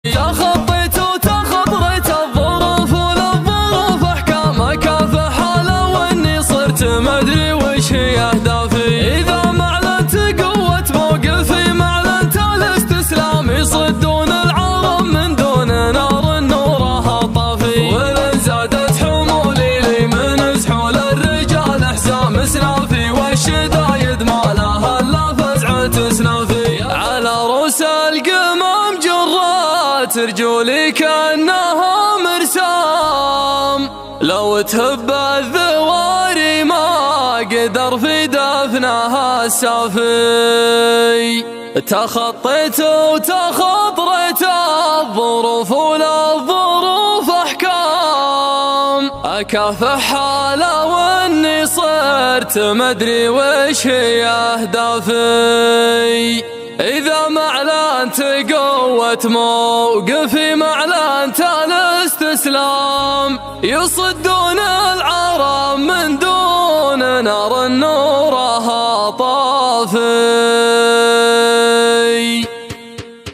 تخطيت وتخطرت الظروف وللظروف احكام كافح لو اني صرت مدري وش هي اهدافي. اذا ما اعلنت قوة موقفي ما اعلنت الاستسلام، يصدون العالم من دون نار نورها طافي. ولن زادت حمولي لي من سحول الرجال احزام اسنافي، والشدايد ما لها الا فزعة اسنافي. على رؤوس القمم جرات رجولي كأنها مرسام، لو تهب الذواري ما قدر في دفنها السافي. تخطيت وتخطرت الظروف وللظروف احكام، اكافحها لو اني صرت مدري وش هي اهدافي. إذا ما اعلنت قوة موقفي ما اعلنت الاستسلام، يصدون العرب من دون نار نورها طافي.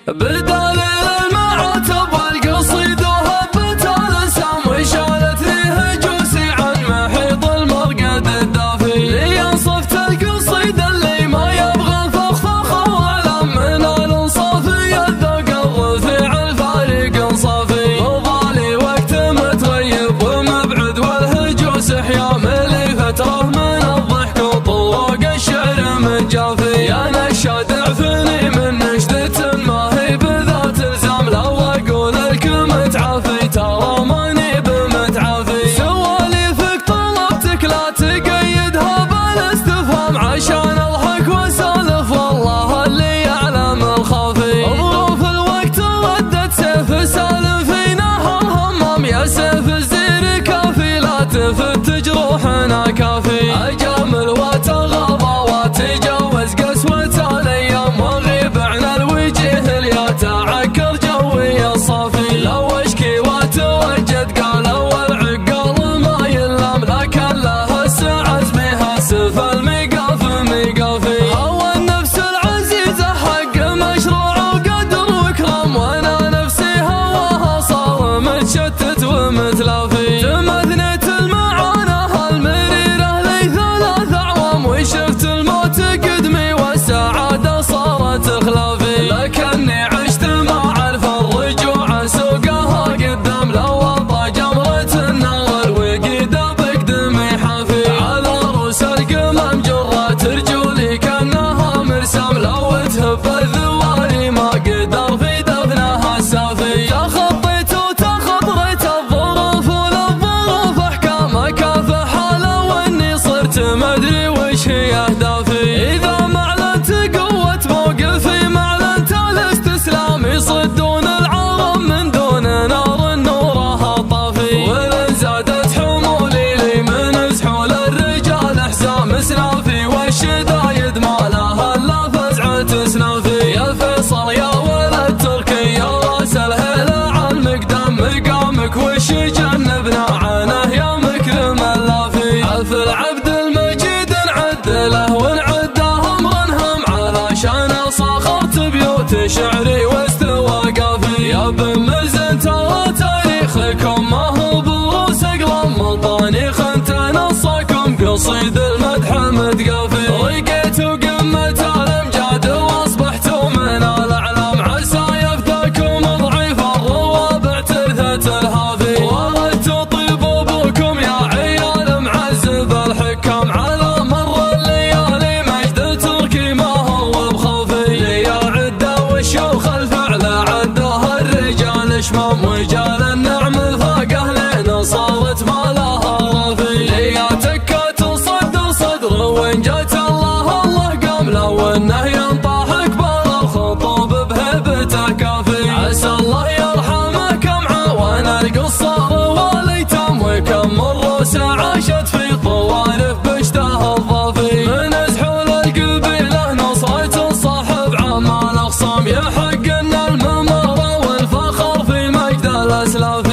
بدليل المعاتب والقصيد وهبت الانسام، وشالت لي هجوسي عن محيط المرقد الدافي. لي انصفت القصيد اللي ما يبغى فخفخ وعلم من الانصافي، الذوق الرفيع الفارق انصافي. وضالي وقت متغيب ومبعد والهجوس احيام لي فتره من الضحك وطرق الشعر من جافي. يا نشاد اعفني من نشدة ما هي بذات الزام، لو اقول لك متعافي ترى ماني بمتعافي. سواليفك طلبتك لا تقيدها بالاستفهام، عشان اضحك واسولف والله اللي يعلم الخافي. ظروف الوقت ردت سيف سالم في نهر همام، يا سيف الزير كافي لا تفت جروحنا كافي. اجامل واتغاضى واتجاوز قسوة الايام، واغيب عن الوجه اللي اتعكر جوي الصافي. لو اشكي واتوجد قالوا العقال ما يلام، لكن له عزمها سف الميقاف ميقافي. هوى النفس العزيزة حق مشروع وقدر وكرام، وانا نفسي هواها صار متشتت ومتلافي. تمثنيت المعاناة المريرة لي 3 أعوام، وشفت الموت قدمي والسعادة صارت خلافي. لكني عشت ما اعرف الرجوع سوقها قدام، لو وضع جمرة النار الوقيدة بقدمي حافي. على رؤوس القمم جرات رجولي كأنها مرسام، لو تهب الذواري ما قدر في دفنها السافي. تخطيت وتخطرت الظروف وللظروف احكام، اكافحها لو اني صرت مدري وش هي اهدافي. اذا ما اعلنت قوة موقفي ما اعلنت الاستسلام، يصدون العالم من دون نار نورها طافي. ولن زادت حمولي لي من سحول الرجال احزام اسنافي، والشدايد ما لها الا فزعة اسنافي. يا فيصل يا ولد تركي يا راس الهيلة عن مقدام، مقامك وش جنبنا عنه يا مكرم اللافي. الف العبد المجيد نعد له ونعده امرنهم، علشان صاخرت بيوت شعري واستوى قافي. يا بن مزن ترى تاريخكم ما هو بروس اقلام، مطانيخ انت نصكم قصيد المدح متقافي. رقيت وقمة الامجاد واصبحتوا من الاعلام، عسى يفداكم ضعيف الروابع ترثة الهافي. وردتوا طيب ابوكم يا عيال معزب الحكام، على مر الليالي مجد تركي ما هو بخافي. لي عده والشوخ الفعل عدها الرجال شمام، وجال النعم الفاقه لين صارت ما لها رافي. لي تكات صد صدر وان جات الله الله قام، لو انه ينطاح اكبر الخطوب بهبته كافي. عسى الله يرحمه كم عوان القصار والايتام، وكم الروس عاشت في طوارف بشته الضافي. من سحول القبيله نصرة صاحب عمال اخصام، يحق ان الممر والفخر في مجد الاسلاف.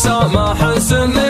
سامح سن